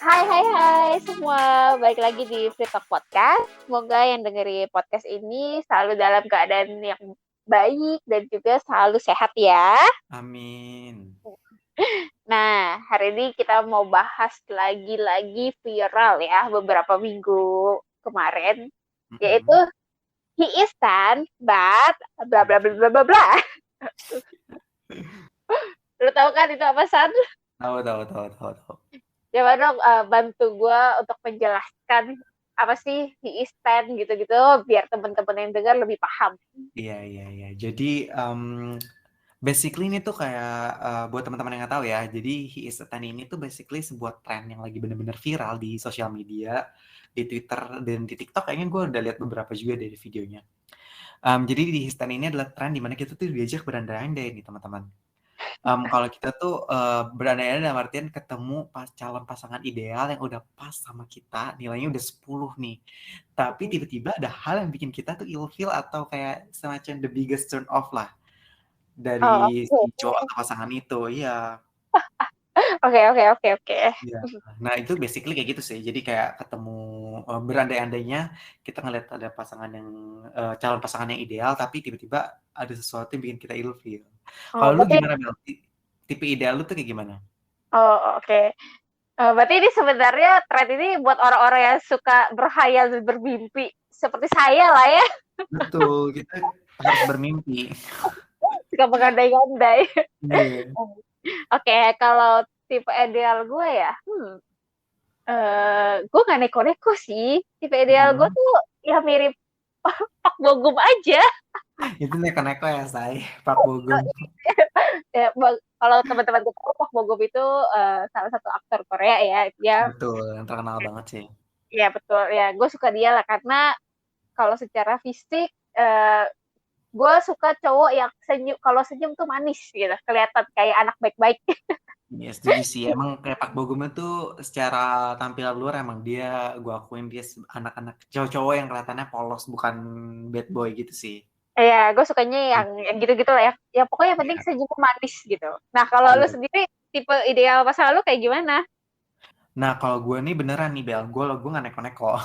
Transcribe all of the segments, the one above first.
Hai semua, balik lagi di Free Talk Podcast. Semoga yang dengerin podcast ini selalu dalam keadaan yang baik dan juga selalu sehat ya. Amin. Nah, hari ini kita mau bahas lagi-lagi viral ya beberapa minggu kemarin, yaitu Mhm. he is tan, but bla bla bla bla bla bla. Lu tahu kan itu apa, San? Tahu. Coba dong bantu gue untuk menjelaskan apa sih he is tan gitu-gitu biar teman-teman yang dengar lebih paham. Iya. Jadi, basically ini tuh kayak, buat teman-teman yang nggak tahu ya, jadi He Is a Tan ini tuh basically sebuah tren yang lagi bener-bener viral di sosial media, di Twitter dan di TikTok kayaknya gue udah lihat beberapa juga dari videonya. Jadi di He Is Tan ini adalah tren di mana kita tuh diajak berandai-andai nih teman-teman. Kalau kita tuh, berandai-andai dalam artian ketemu calon pasangan ideal yang udah pas sama kita, nilainya udah 10 nih. Tapi tiba-tiba ada hal yang bikin kita tuh ilfeel atau kayak semacam the biggest turn off lah Oh, dari si oke. cowok atau pasangan itu. Iya. Oke. Iya. Nah, itu basically kayak gitu sih. Jadi kayak ketemu, berandai-andainya kita ngeliat ada pasangan yang, calon pasangan yang ideal, tapi tiba-tiba ada sesuatu yang bikin kita ilfeel. Oh, Kalau lu berarti gimana, Mel? Tipe ideal lu tuh kayak gimana? oke. Berarti ini sebenarnya tren ini buat orang-orang yang suka berhayal dan bermimpi seperti saya lah ya, Betul, kita harus bermimpi. suka mengandai-andai. Iya. Oke, kalau tipe ideal gue ya, gue nggak neko-neko sih. Tipe ideal gue Mhm. tuh ya mirip Pak Bogum aja. Itu neko-neko ya, Say, Pak Bogum. Ya, kalau teman-teman kita tahu Pak Bogum itu salah satu aktor Korea ya. Dia, Betul, yang terkenal banget sih. ya betul ya. Gue suka dia lah karena kalau secara fisik, eh, gue suka cowok yang senyum. Kalau senyum tuh manis gitu, kelihatan kayak anak baik-baik. Iya, setuju sih. Emang kayak Pak Bogum itu secara tampilan luar emang dia, gue akuin dia anak-anak cowok-cowok yang kelihatannya polos, bukan bad boy gitu sih. Ya, gue sukanya yang gitu-gitu lah ya. Ya pokoknya yang penting Iya, senyum manis gitu. Nah, kalau lu iya. sendiri tipe ideal pasangan lu kayak gimana? Nah, kalau gue nih beneran nih, Bel. Gue nggak neko-neko.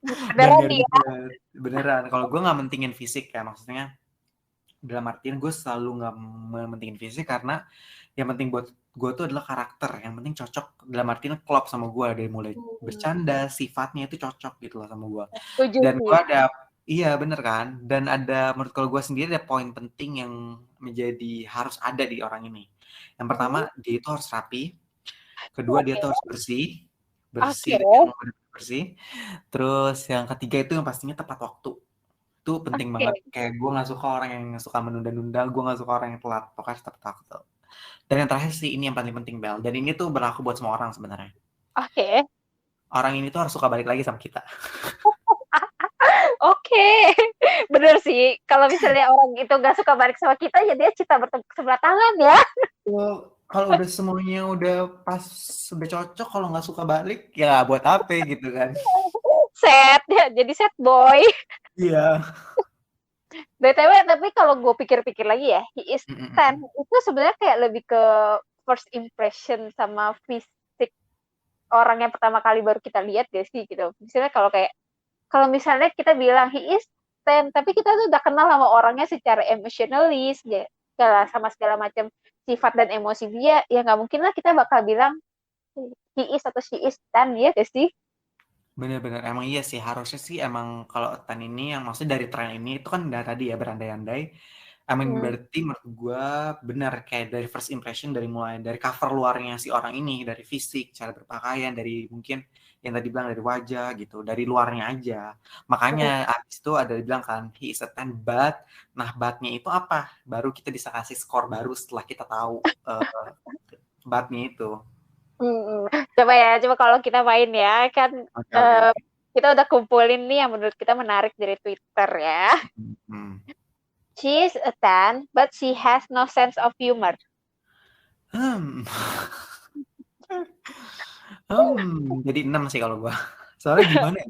Dan Beneran gak nih ya? ribet. Beneran. Kalau gue nggak mentingin fisik ya, maksudnya dalam artian gue selalu nggak mementingin fisik karena yang penting buat gue tuh adalah karakter, yang penting cocok dalam artian klop sama gue dari mulai bercanda, sifatnya itu cocok gitu loh sama gue. Setuju Dan sih. gue ada, iya bener kan, dan ada menurut kalau gue sendiri ada poin penting yang menjadi harus ada di orang ini. Yang pertama, dia itu harus rapi. Kedua, dia Oke. tuh harus bersih, bersih Oke. yang benar-benar bersih. Terus yang ketiga itu yang pastinya tepat waktu. Itu penting banget. Oke. Kayak gue nggak suka orang yang suka menunda-nunda, gue nggak suka orang yang telat. Pokoknya harus tepat waktu. Dan yang terakhir sih ini yang paling penting, Bel. Dan ini tuh berlaku buat semua orang sebenarnya. Oke. Orang ini tuh harus suka balik lagi sama kita. Oke. Bener sih. Kalau misalnya orang itu nggak suka balik sama kita, ya dia cinta bertepuk sebelah tangan ya. Kalau udah semuanya udah pas, udah cocok, kalau nggak suka balik, ya buat apa gitu kan. Sad ya. Jadi sad boy. Iya. BTW, tapi kalau gue pikir-pikir lagi ya, he is tan Mm-mm. itu sebenarnya kayak lebih ke first impression sama fisik orang yang pertama kali baru kita lihat gak sih gitu. Misalnya kalau misalnya kita bilang he is tan, tapi kita tuh udah kenal sama orangnya secara emotionalis ya, sama segala macam sifat dan emosi dia, ya nggak mungkin lah kita bakal bilang he is atau she is tan ya gak sih? Bener-bener, emang iya sih, harusnya sih emang kalau Tan ini, yang maksudnya dari tren ini, itu kan dari tadi ya, berandai-andai, Hmm. berarti menurut gue benar, kayak dari first impression, dari mulai dari cover luarnya si orang ini, dari fisik, cara berpakaian, dari mungkin yang tadi bilang dari wajah gitu, dari luarnya aja. Makanya abis itu ada dibilang kan, he is a 10 but, nah but-nya itu apa? Baru kita bisa kasih skor baru setelah kita tahu but-nya itu. Coba kalau kita main ya, kan Oke. kita udah kumpulin nih yang menurut kita menarik dari Twitter ya. Hmm. She is a tan, but she has no sense of humor. Hmm. Jadi 6 sih kalau gua. Soalnya gimana ya?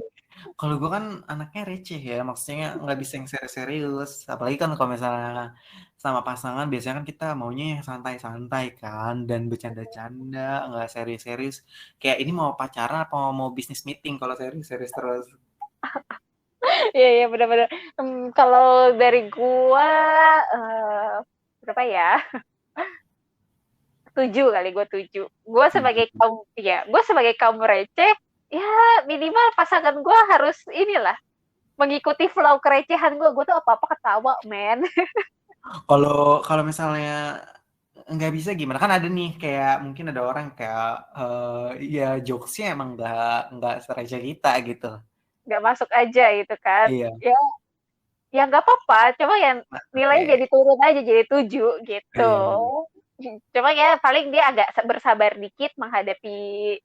Kalau gue kan anaknya receh ya, maksudnya nggak bisa yang serius-serius. Apalagi kan kalau misalnya sama pasangan, biasanya kan kita maunya yang santai-santai kan, dan bercanda-canda, nggak serius-serius. Kayak ini mau pacaran apa mau bisnis meeting kalau serius-serius terus. Iya, iya, benar-benar. Kalau dari gua, eh, berapa ya? 7 kali, gue 7. Tujuh. Gue sebagai kaum receh, ya minimal pasangan gue harus inilah, mengikuti flow kerecehan gue. Gue tuh apa-apa ketawa, men. Kalau kalau misalnya nggak bisa gimana? Kan ada nih kayak mungkin ada orang kayak ya jokesnya emang nggak sereceh kita gitu. Nggak masuk aja gitu kan. Iya. Ya, ya nggak apa-apa. Cuma yang Nah, nilainya oke. jadi turun aja, jadi 7 gitu. Iya, iya. Cuma ya paling dia agak bersabar dikit menghadapi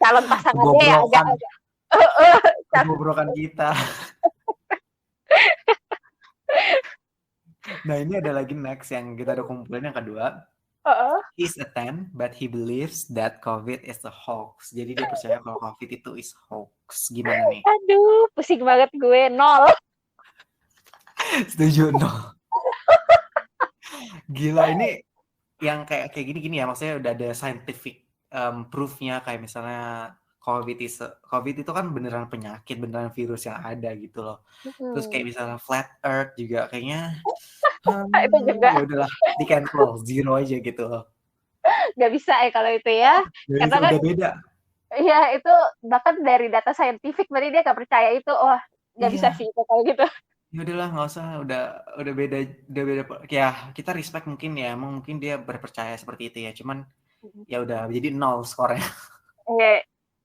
calon pasangannya ya Kebobrokan, agak-agak. kebobrokan kita. Nah, ini ada lagi next yang kita udah kumpulin yang kedua. He's a 10, but he believes that COVID is a hoax. Jadi dia percaya kalau COVID itu is hoax. Gimana nih? Aduh, pusing banget gue. 0. Setuju? No. Gila, ini yang kayak kayak gini-gini ya. Maksudnya udah ada scientific proof-nya. Kayak misalnya COVID itu kan beneran penyakit, beneran virus yang ada gitu loh. Terus kayak misalnya flat earth juga kayaknya Itu juga ya udahlah di cancel, zero aja gitu loh. nggak bisa ya kalau itu ya. Jadi Karena kan udah beda. ya itu bahkan dari data saintifik berarti dia nggak percaya itu. Wah, nggak bisa Iya. sih itu kalau gitu. Ya udahlah nggak usah, udah beda, udah beda. Ya kita respect mungkin ya, emang mungkin dia berpercaya seperti itu ya, cuman ya udah jadi nol skornya.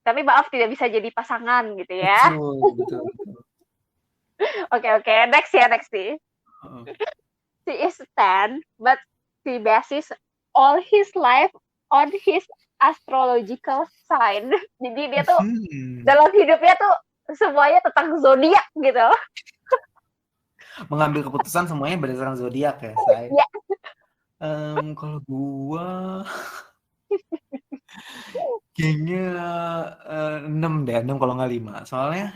Tapi maaf tidak bisa jadi pasangan gitu ya. Betul, betul, betul. Oke, oke, next ya, next nih. Heeh. She is 10, but she bases all his life on his astrological sign. Jadi dia tuh dalam hidupnya tuh semuanya tentang zodiak gitu. Mengambil keputusan semuanya berdasarkan zodiak ya, saya. Ya. Kalau gua kayaknya 6 deh, 6 kalau nggak 5. Soalnya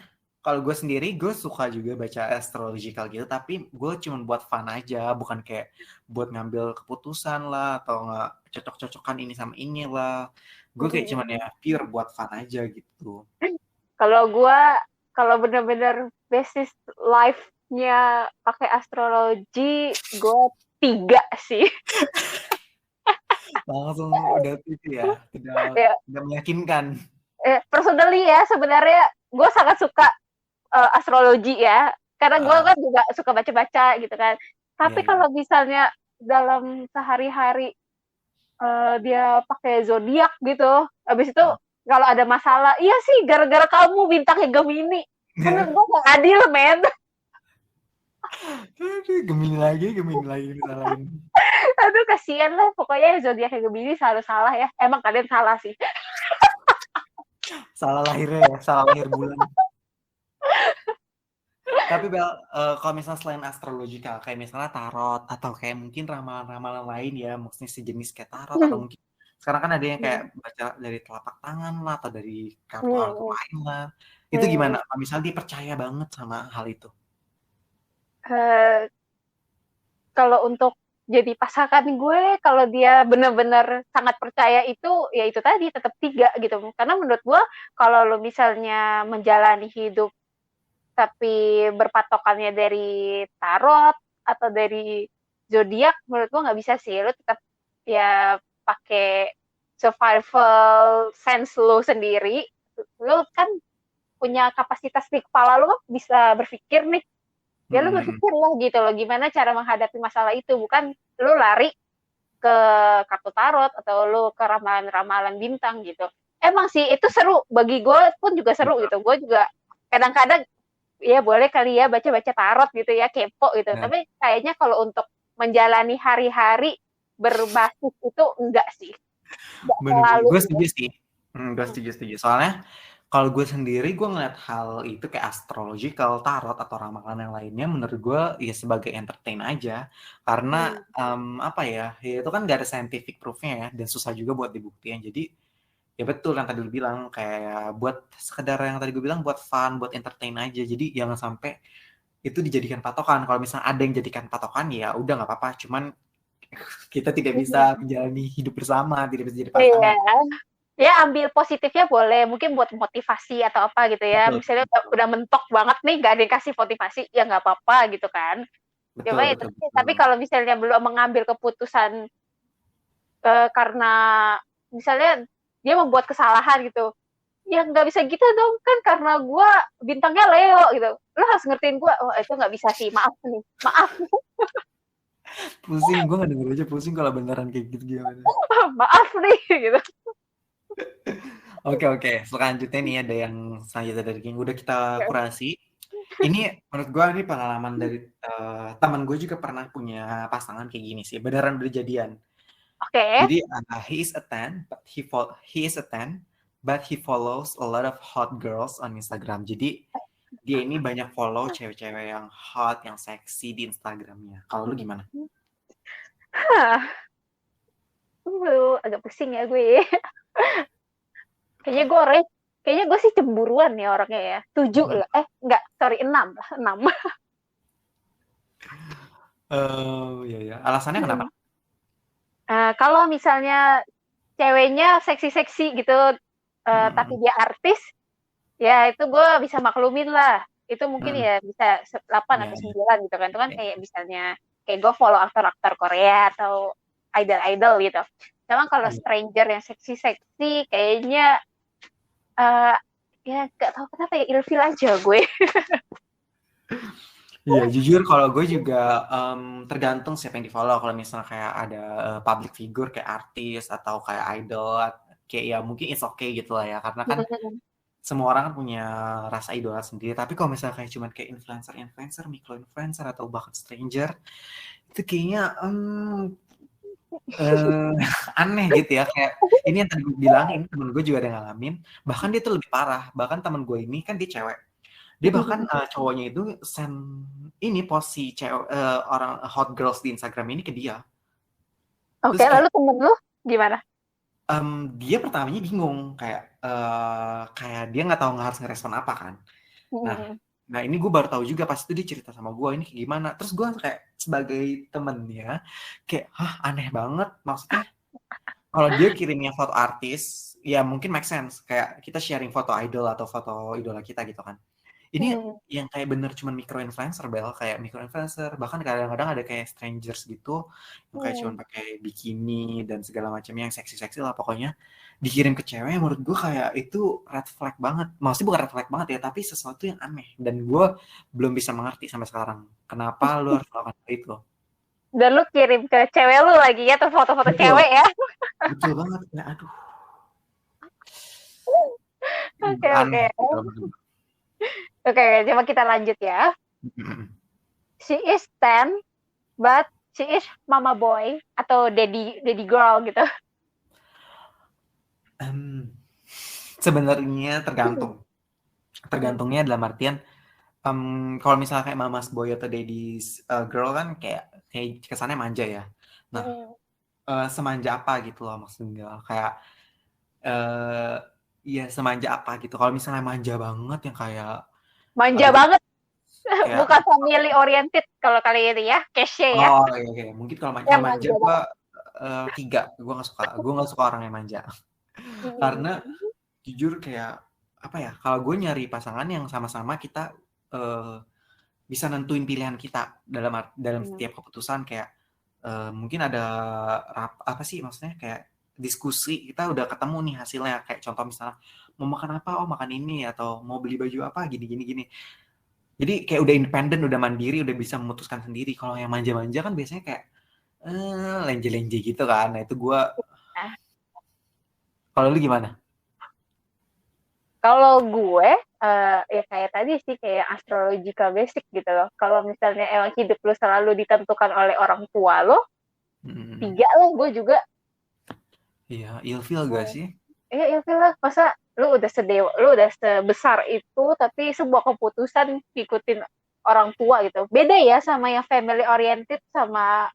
kalau gue sendiri, gue suka juga baca astrological gitu, tapi gue cuma buat fun aja, bukan kayak buat ngambil keputusan lah, atau nggak cocok-cocokan ini sama ini lah. Gue kayak cuman ya pure buat fun aja gitu. Kalau gue, kalau bener-bener basis life-nya pakai astrologi, gue 3 sih. Langsung udah itu ya, Ya, udah meyakinkan. personally ya sebenarnya gue sangat suka astrologi ya, karena gue Ah, kan juga suka baca-baca gitu kan. iya, Tapi iya. kalau misalnya dalam sehari-hari dia pakai zodiak gitu, habis itu Ah. kalau ada masalah, iya sih gara-gara kamu bintangnya Gemini. Menurut gue gak adil, men. Aduh, Gemini lagi disalahin. Aduh, kasihan lah. Pokoknya zodiaknya Gemini selalu salah ya. Emang kalian salah sih. Salah lahirnya ya, salah lahir bulan. Tapi Bel, kalau misalnya selain astrologikal, kayak misalnya tarot atau kayak mungkin ramalan-ramalan lain ya, maksudnya sejenis kayak tarot atau mungkin sekarang kan ada yang kayak baca dari telapak tangan lah atau dari kartu-kartu lain lah. Itu gimana? Misalnya dia percaya banget sama hal itu. Eh, kalau untuk jadi pasangan gue, kalau dia benar-benar sangat percaya itu, ya itu tadi tetap 3 gitu. Karena menurut gue, kalau lo misalnya menjalani hidup tapi berpatokannya dari tarot atau dari zodiak, menurut gue nggak bisa sih. Lo tetap ya pakai survival sense lo sendiri. Lo kan punya kapasitas di kepala lo bisa berpikir nih, ya lu Hmm, berpikir lah gitu loh gimana cara menghadapi masalah itu, bukan lu lari ke kartu tarot atau lu ke ramalan-ramalan bintang gitu. Emang sih itu seru, bagi gue pun juga seru gitu. Gue juga kadang-kadang ya boleh kali ya baca-baca tarot gitu ya, kepo gitu. nah, Tapi kayaknya kalau untuk menjalani hari-hari berbasis itu enggak sih, enggak bener-bener. selalu Gue gitu. setuju sih. Gue setuju. Soalnya kalau gue sendiri, gue ngeliat hal itu kayak astrological, tarot, atau ramalan yang lainnya, menurut gue ya sebagai entertain aja. Karena apa ya, ya itu kan gak ada scientific proof-nya ya, dan susah juga buat dibuktiin. Jadi Ya betul yang tadi lu bilang, kayak buat sekedar yang tadi gue bilang buat fun, buat entertain aja. Jadi jangan sampai itu dijadikan patokan. Kalau misalnya ada yang jadikan patokan ya udah nggak apa-apa. Cuman kita tidak bisa menjalani hidup bersama, tidak bisa jadi Iya. pasangan. Ya ambil positifnya boleh, mungkin buat motivasi atau apa gitu ya. Betul, Misalnya udah mentok banget nih, gak ada yang kasih motivasi, ya nggak apa-apa gitu kan. betul, Cuma ya, betul, tapi betul. kalau misalnya belum mengambil keputusan karena misalnya dia membuat kesalahan gitu, ya nggak bisa gitu dong kan karena gue bintangnya Leo gitu. Lo harus ngertiin gue, oh itu nggak bisa sih, maaf nih, maaf, Pusing, gue nggak denger aja pusing kalau beneran kayak gitu gimana. maaf nih gitu. Oke, oke. Selanjutnya nih ada yang selanjutnya dari yang udah kita kurasi. Ini menurut gue ini pengalaman dari teman gue juga pernah punya pasangan kayak gini sih. Beneran udah jadian. Oke. Jadi he is a 10, but he follows a lot of hot girls on Instagram. Jadi dia ini banyak follow cewek-cewek yang hot, yang seksi di Instagramnya. Kalau lu gimana? Hah, agak pusing ya gue. Kayaknya gue kayaknya gue sih cemburuan ya orangnya ya. 7 lah. Enggak, sorry 6 lah, 6. Ya ya. Alasannya kenapa? Kalau misalnya ceweknya seksi-seksi gitu, tapi Hmm, dia artis, ya itu gue bisa maklumin lah. Itu mungkin hmm, ya bisa 8 ya, atau ya. 9 gitu kan. Itu kan kayak misalnya kayak gue follow aktor-aktor Korea atau idol-idol gitu. Cuma kalau Iya. stranger yang seksi-seksi kayaknya uh, ya gak tahu kenapa ya ilfil aja gue. Iya, jujur kalau gue juga tergantung siapa yang di-follow. Kalau misalnya kayak ada public figure kayak artis atau kayak idol, kayak ya mungkin it's okay gitu lah ya. Karena kan semua orang kan punya rasa idola sendiri. Tapi kalau misalnya kayak cuman kayak influencer, micro-influencer atau bahkan stranger, itu kayaknya aneh gitu ya. Kayak ini yang tadi gue bilang, ini temen gue juga ada yang ngalamin. Bahkan dia tuh lebih parah. Bahkan temen gue ini kan dia cewek. Dia bahkan cowoknya itu send ini post si cewek orang hot girls di Instagram ini ke dia. Oke, Terus kayak lalu temen lu gimana? dia pertamanya bingung kayak dia nggak tahu harus ngerespon apa kan. Nah, nah ini gue baru tahu juga pas itu dia cerita sama gue ini kayak gimana. Terus gue kayak sebagai temennya kayak hah aneh banget. Maksudnya kalau dia kirimnya foto artis ya mungkin make sense kayak kita sharing foto idol atau foto idola kita gitu kan. Ini yang kayak bener cuman micro influencer Bel, kayak micro influencer, bahkan kadang-kadang ada kayak strangers gitu yang kayak cuman pakai bikini dan segala macamnya yang seksi-seksi lah pokoknya dikirim ke cewek menurut gue kayak itu red flag banget. Maksudnya bukan red flag banget ya, tapi sesuatu yang aneh dan gue belum bisa mengerti sampai sekarang kenapa lu harus melakukan hal itu. Dan lu kirim ke cewek lu lagi ya tuh foto-foto Betul, cewek ya. betul banget. Ya aduh, Oke, aneh oke. gitu. Oke, coba kita lanjut ya. She is 10 but she is mama boy atau daddy girl gitu. Sebenarnya tergantung. Tergantungnya dalam artian kalau misalnya kayak Mama's Boy atau Daddy's Girl kan kayak kesannya manja ya. Nah, semanja apa gitu loh maksudnya. Kayak ya semanja apa gitu. Kalau misalnya manja banget yang kayak Manja jadi banget, kayak bukan family oriented kalau kali ini ya, cash ya. oh iya, iya. Mungkin kalau Yang manja manja gue banget. 3. Gue nggak suka orang yang manja. Karena jujur kayak apa ya? Kalau gue nyari pasangan yang sama-sama kita eh, bisa nentuin pilihan kita dalam setiap keputusan kayak mungkin ada apa sih maksudnya kayak diskusi kita udah ketemu nih hasilnya kayak contoh misalnya mau makan apa oh makan ini atau mau beli baju apa gini gini gini jadi kayak udah independen udah mandiri udah bisa memutuskan sendiri kalau yang manja-manja kan biasanya kayak lenje-lenje gitu kan nah itu gue Nah, kalau lu gimana. kalau gue ya kayak tadi sih kayak astrological basic gitu loh. Kalau misalnya emang hidup lu selalu ditentukan oleh orang tua lo, 3 lah gue juga. Iya ilfeel gak sih. Iya, iya lah. Masa lu udah sebesar itu, tapi sebuah keputusan ngikutin orang tua gitu. Beda ya sama yang family oriented sama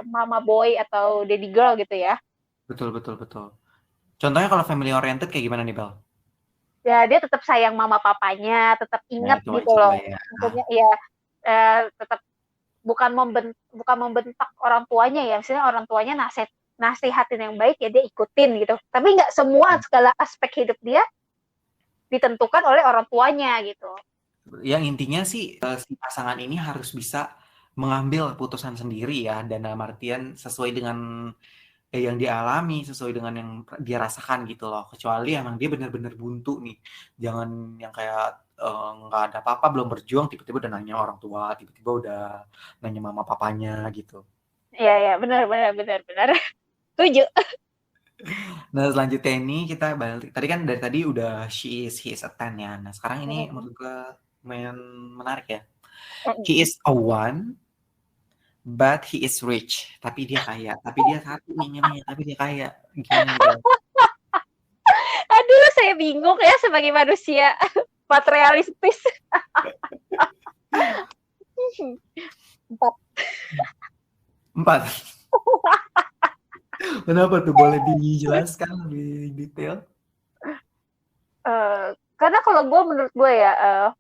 mama boy atau daddy girl gitu ya. Betul betul betul. Contohnya kalau family oriented kayak gimana nih, Bel? Ya dia tetap sayang mama papanya, tetap Ya, ingat itu gitu wajib loh. lah ya. Maksudnya ya tetap bukan membentak orang tuanya ya, misalnya orang tuanya nasihatin yang baik ya dia ikutin gitu. Tapi nggak semua segala aspek hidup dia ditentukan oleh orang tuanya gitu. Yang intinya sih si pasangan ini harus bisa mengambil keputusan sendiri ya, dan dalam artian sesuai dengan yang dia alami, sesuai dengan yang dia rasakan gitu loh. Kecuali emang dia benar-benar buntu nih. Jangan yang kayak nggak ada apa-apa, belum berjuang, tiba-tiba udah nanya orang tua, tiba-tiba udah nanya mama papanya gitu. Iya ya, benar benar benar benar. Setuju. Nah, selanjutnya ini kita balik. Tadi kan dari tadi udah he is a 10 ya. Nah, sekarang ini menurut gue lumayan menarik ya. He is a one, but he is rich. Tapi dia kaya. Tapi dia satu minimnya, tapi dia kaya. Gimana nih, Bel? Aduh, saya bingung ya sebagai manusia materialistis. 4. 4. Kenapa tuh? Boleh dijelaskan lebih detail? Karena kalau menurut gue ya,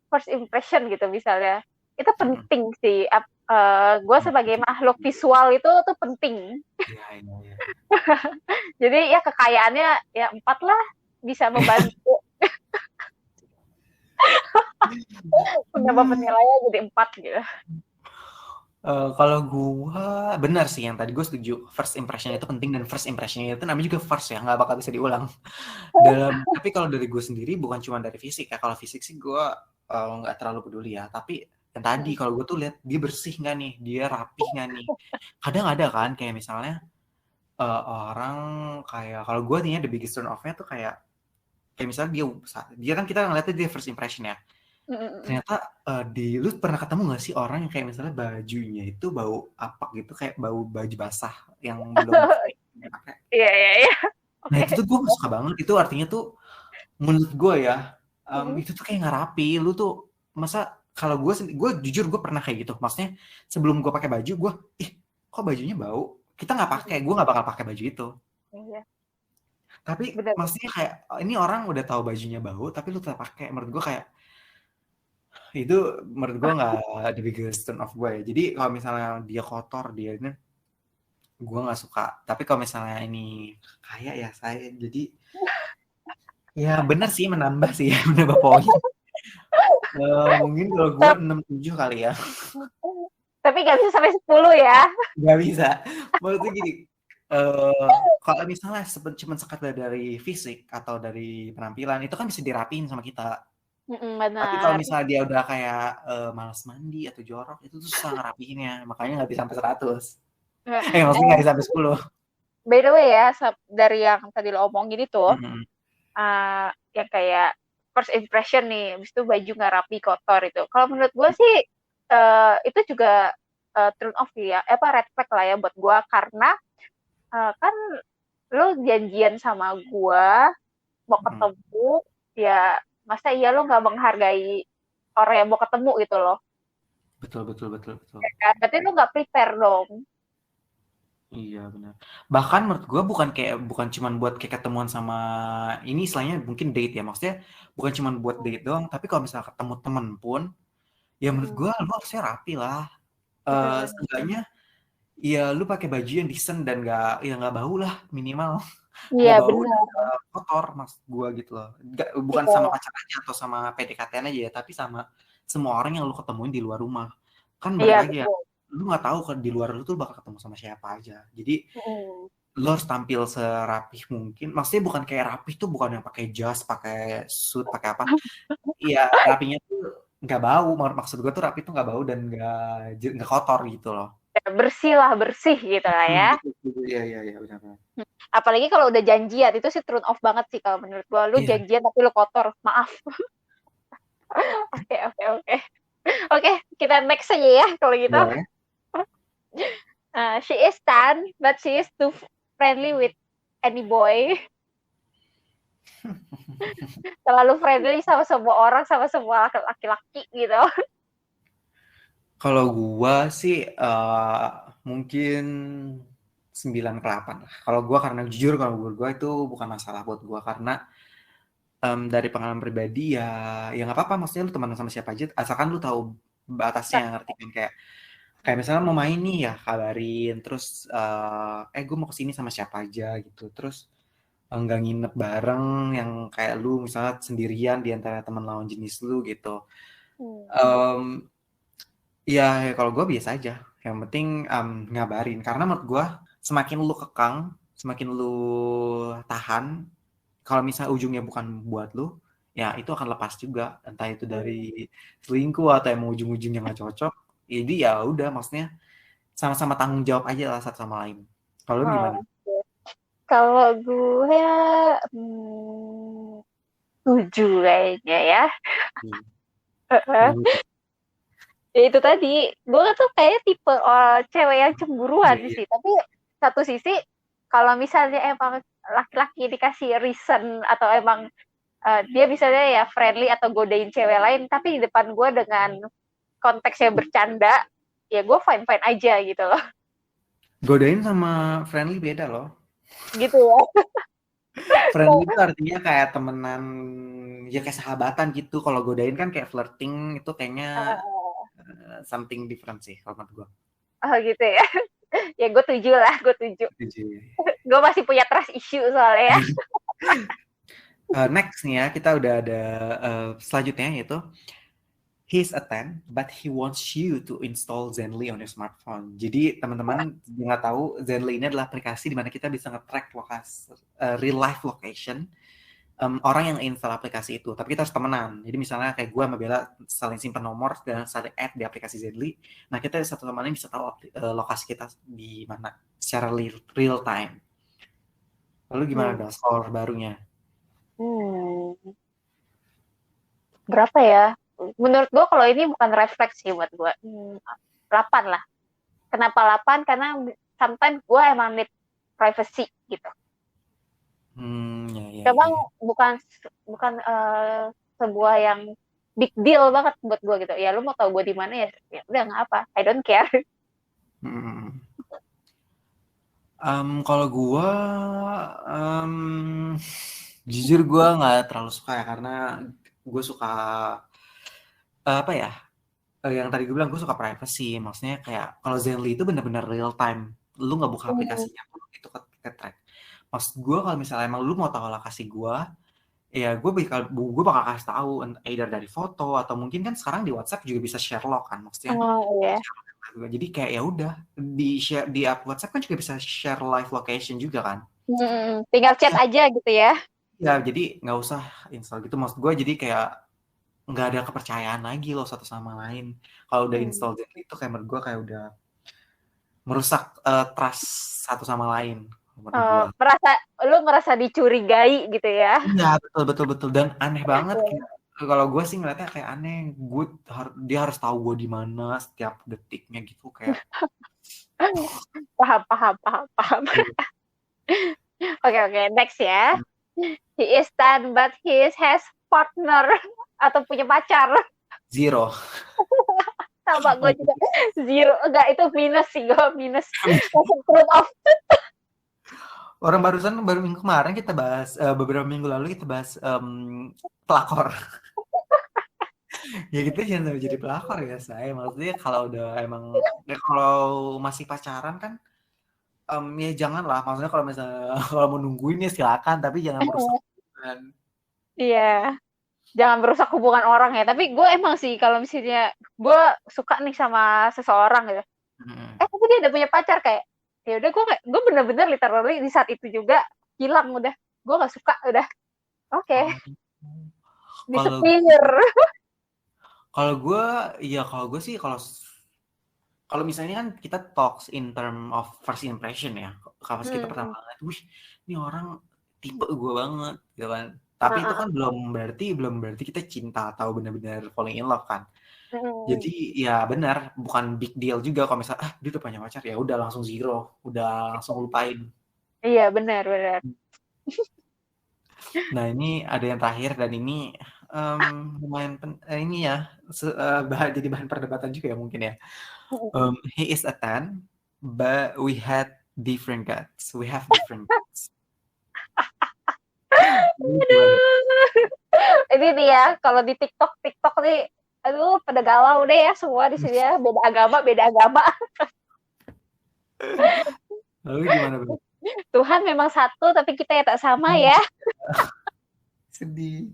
first impression gitu misalnya, itu penting sih. Gue sebagai makhluk visual itu tuh penting. Iya, iya, iya. Jadi ya kekayaannya ya 4 lah, bisa membantu menambah penilaian jadi 4 gitu. Kalau gua benar sih yang tadi gue setuju, first impression itu penting, dan first impression itu namanya juga first ya, nggak bakal bisa diulang. Tapi kalau dari gue sendiri bukan cuma dari fisik ya. Kalau fisik sih gue nggak terlalu peduli ya. Tapi yang tadi kalau gue tuh lihat dia bersih nggak nih, dia rapih nggak nih. Kadang ada kan kayak misalnya orang kayak, kalau gue nih the biggest turn off-nya tuh kayak misalnya dia kan, kita ngeliatnya dia first impression ya. Ternyata lu pernah ketemu nggak sih orang yang kayak misalnya bajunya itu bau apa gitu, kayak bau baju basah yang belum dipakai. Iya iya iya. Nah Oke. itu tuh gue gak suka banget. Itu artinya tuh menurut gue ya, itu tuh kayak nggak rapi. Lu tuh masa, kalau gue jujur gue pernah kayak gitu. Maksudnya sebelum gue pakai baju, gue kok bajunya bau. Kita nggak pakai, gue nggak bakal pakai baju itu. Iya, Tapi benar. maksudnya kayak ini orang udah tahu bajunya bau, tapi lu tetap pakai. Menurut gue kayak itu, menurut gue nggak the biggest turn off gue ya. Jadi kalau misalnya dia kotor, dia ini, gue nggak suka. Tapi kalau misalnya ini kayak ya saya, jadi ya benar sih, menambah sih ya, menambah poin. Mungkin kalau gue 6-7 kali ya. Tapi nggak bisa sampai 10 ya. Nggak bisa. Maksudnya gini, kalau misalnya cuma sekadar dari fisik atau dari penampilan, itu kan bisa dirapiin sama kita. Tapi kalau Benar. misalnya dia udah kayak malas mandi atau jorok, itu tuh susah ngerapihinnya. Makanya nggak bisa sampai 100. Maksudnya nggak bisa sampai 10. By the way ya, dari yang tadi lo omongin itu, Mm-hmm. yang kayak first impression nih, habis itu baju nggak rapi, kotor itu. Kalau menurut gue sih, itu juga turn off ya, red flag lah ya buat gue, karena kan lo janjian sama gue mau ketemu, ya masa iya lo nggak menghargai orang yang mau ketemu gitu loh. Betul, betul, betul, betul. Ya kan? Berarti lo nggak prepare dong. Iya, benar. Bahkan menurut gue bukan cuman buat kayak ketemuan sama, ini istilahnya mungkin date ya. Maksudnya bukan cuman buat date doang, tapi kalau misalnya ketemu temen pun, ya menurut gue lu harusnya rapi lah. Bener-bener. Setidaknya ya lu pakai baju yang decent dan nggak bau lah, minimal. Iya Nggak bau dan benar. nggak kotor, maksud gue gitu loh. Bukan Iya. sama pacar aja atau sama PDKT aja ya, tapi sama semua orang yang lu ketemuin di luar rumah. Kan balik Iya lagi ya, betul. lu nggak tahu kan di luar lu tuh bakal ketemu sama siapa aja. Jadi Mm. lu harus tampil serapih mungkin. Maksudnya bukan kayak rapih tuh, bukan yang pakai jas, pakai suit, pakai apa. Iya, rapinya tuh nggak bau. Maksud gue tuh rapi tuh nggak bau dan nggak kotor gitu loh. Ya, bersih lah, bersih gitu lah ya. Iya, iya, iya, benar. Apalagi kalau udah janjian, itu sih turn off banget sih kalau menurut gua. Lu Iya. janjian tapi lu kotor, maaf. Oke, oke, oke. Oke, kita next aja ya kalau gitu. Boleh. She is tan, but she is too friendly with any boy. Terlalu friendly sama semua orang, sama semua laki-laki gitu. Kalau gua sih mungkin 9 ke 8 lah. Kalau gue karena jujur kalau gue itu bukan masalah buat gue karena dari pengalaman pribadi ya nggak apa-apa maksudnya lu teman sama siapa aja asalkan lu tahu batasnya ngerti kan kayak kayak misalnya mau main nih ya kabarin terus gue mau kesini sama siapa aja gitu terus nggak nginep bareng yang kayak lu misalnya sendirian di antara teman lawan jenis lu gitu. Em, ya kalau gue biasa aja. Yang penting ngabarin karena menurut gue semakin lu kekang, semakin lu tahan, kalau misalnya ujungnya bukan buat lu, ya itu akan lepas juga. Entah itu dari selingkuh atau emang ujung-ujungnya nggak cocok. Jadi ya udah maksudnya sama-sama tanggung jawab aja lah satu sama lain. Kalau lu Oh, gimana? kalau gue hmm, 7 kayaknya ya. Hmm. Heeh. Kenapa tuh? Ya itu tadi, gue tuh kayak tipe cewek yang cemburuan Iya, iya. sih. Tapi satu sisi, kalau misalnya emang laki-laki dikasih reason atau emang dia misalnya ya friendly atau godain cewek lain, tapi di depan gue dengan konteksnya bercanda, ya gue fine-fine aja gitu loh. Godain sama friendly beda loh. Gitu ya. Friendly itu artinya kayak temenan, ya kayak sahabatan gitu. Kalau godain kan kayak flirting itu kayaknya something different sih kalau menurut gue. Oh gitu ya. Ya gue 7 lah, gue 7. Setuju. Gue masih punya trust issue soalnya ya. Next nih ya, kita udah ada selanjutnya yaitu he's a 10, but he wants you to install Zenly on your smartphone. Jadi teman-teman nggak tahu Zenly ini adalah aplikasi di mana kita bisa nge-track lokasi real life location orang yang install aplikasi itu. Tapi kita harus temenan. Jadi misalnya kayak gue sama Bella saling simpan nomor dan saling add di aplikasi Zenly. Nah kita satu sama lain bisa tahu lokasi kita di mana secara real time. Lalu gimana dong skor barunya? Hmm. Berapa ya? Menurut gue kalau ini bukan refleks sih buat gue. 8 lah. Kenapa 8? Karena sometimes gue emang need privacy gitu. Ya. Memang bukan bukan sebuah yang big deal banget buat gue gitu. Ya lu mau tahu gue di mana ya, ya udah nggak apa. I don't care. Hmm. Kalau gue, jujur gue nggak terlalu suka ya karena gue suka apa ya? Yang tadi gue bilang gue suka privacy. Maksudnya kayak kalau Zenly itu benar-benar real time. Lu nggak buka aplikasinya pun itu ke track. Maksud gue kalau misalnya emang lu mau tahu lokasi gue, ya gue bakal kasih tahu either dari foto atau mungkin kan sekarang di WhatsApp juga bisa share log kan maksudnya. Oh iya. Jadi kayak ya udah di share di app WhatsApp kan juga bisa share live location juga kan. Tinggal chat Ya, aja gitu ya. ya jadi nggak usah install gitu. Maksud gue jadi kayak nggak ada kepercayaan lagi loh satu sama lain. Kalau udah install Zenly itu kayak menurut gue kayak udah merusak trust satu sama lain menurut gue. Merasa dicurigai gitu ya. Iya betul dan aneh banget kalau gue sih ngeliatnya kayak aneh dia harus tahu gue di mana setiap detiknya gitu kayak Paham. Oke, next ya. He is 10 but he has partner atau punya pacar. zero. Sama gue juga 0. Enggak, itu minus sih, gue minus. Fruit of. Orang baru minggu kemarin kita bahas beberapa minggu lalu kita bahas pelakor. Ya kita jangan sampai jadi pelakor ya saya. Maksudnya kalau udah emang kalau masih pacaran kan ya jangan lah. Maksudnya kalau misalnya kalau mau nungguin ya silakan tapi jangan merusak hubungan. Iya. Jangan merusak hubungan orang ya. Tapi gue emang sih kalau misalnya gue suka nih sama seseorang gitu. Tapi dia udah punya pacar kayak ya udah gue bener-bener literally di saat itu juga hilang udah. Gue nggak suka udah. Oke. Disepir. Kalau gue sih kalau misalnya kan kita talks in term of first impression ya. Kalau kita pertama kali, wih, ini orang tipe gue banget, gitu kan. Tapi itu kan belum berarti kita cinta atau benar-benar falling in love kan. Jadi ya benar, bukan big deal juga kalau misalnya dia udah punya pacar ya udah langsung zero, udah langsung lupain. Iya benar. Nah ini ada yang terakhir dan ini lumayan ini ya jadi bahan perdebatan juga ya mungkin ya. He is a 10, but we had different gods. We have different gods. Aduh. Ini nih ya, kalau di TikTok nih, aduh pada galau deh ya semua di sini ya, beda agama. Lalu gimana, Bro? Tuhan memang satu, tapi kita ya tak sama ya. Sedih.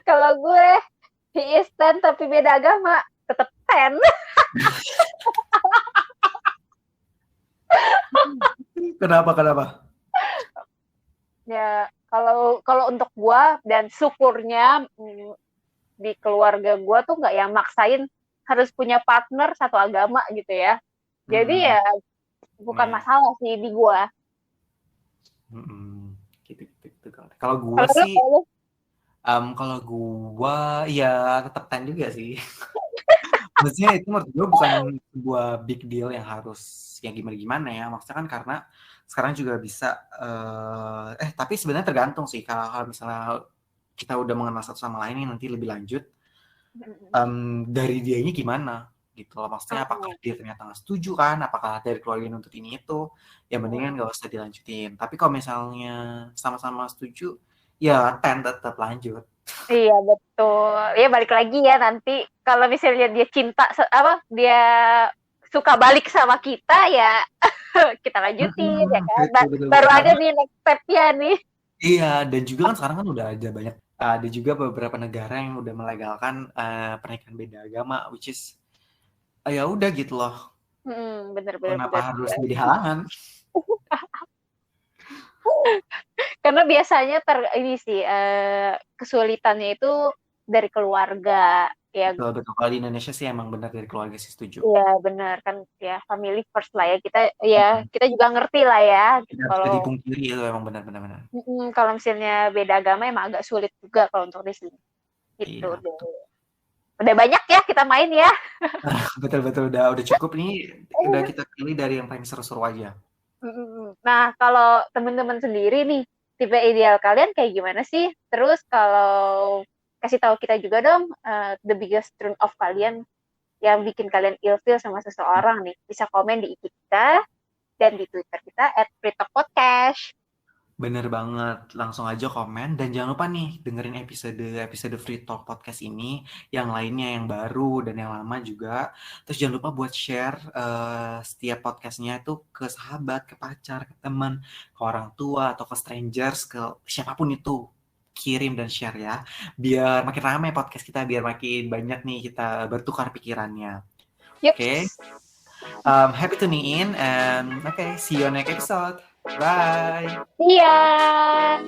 Kalau gue, he is 10 tapi beda agama, tetap 10. Kenapa? Ya, kalau untuk gue dan syukurnya di keluarga gue tuh nggak yang maksain harus punya partner satu agama gitu ya. Jadi ya bukan masalah sih di gue. Gitu. Kalau gue sih, kalau gue ya tetap 10 juga sih. Maksudnya itu menurut gue bukan sebuah big deal yang harus yang gimana ya. Maksudnya kan karena sekarang juga bisa tapi sebenarnya tergantung sih kalau misalnya kita udah mengenal satu sama lain nanti lebih lanjut dari dianya gimana gitu loh. Maksudnya apakah dia ternyata nggak setuju kan, apakah dari keluarga nuntut ini itu, ya mendingan nggak usah dilanjutin. Tapi kalau misalnya sama-sama setuju ya tetap lanjut. Iya betul. Ya balik lagi ya nanti kalau misalnya dia cinta dia suka balik sama kita ya kita lanjutin ya kan. Betul. Baru ada nih next step-nya nih. Iya, dan juga kan sekarang kan udah ada juga beberapa negara yang udah melegalkan pernikahan beda agama, which is ya udah gitu loh. Bener. Kenapa harus jadi halangan? Karena biasanya ini sih kesulitannya itu dari keluarga ya. Betul. Kalau di Indonesia sih emang benar dari keluarga sih setuju. Iya benar kan ya, family first lah ya, kita juga ngerti lah ya. Tidak bisa dipungkiri itu emang benar. Kalau misalnya beda agama emang agak sulit juga kalau untuk di sini. Gitu iya, deh. Udah banyak ya kita main ya. Betul udah cukup nih, udah kita pilih dari yang paling seru-seru aja. Nah, kalau teman-teman sendiri nih, tipe ideal kalian kayak gimana sih? Terus kalau kasih tahu kita juga dong, the biggest turn off kalian yang bikin kalian ilfeel sama seseorang nih. Bisa komen di IG kita dan di Twitter kita @freetalkpodcast. Bener banget, langsung aja komen dan jangan lupa nih dengerin episode Free Talk Podcast ini, yang lainnya yang baru dan yang lama juga. Terus jangan lupa buat share setiap podcastnya itu ke sahabat, ke pacar, ke teman, ke orang tua atau ke strangers, ke siapapun itu. Kirim dan share ya, biar makin ramai podcast kita, biar makin banyak nih kita bertukar pikirannya. Oke. Happy tuning in and see you on next episode. Bye. See ya.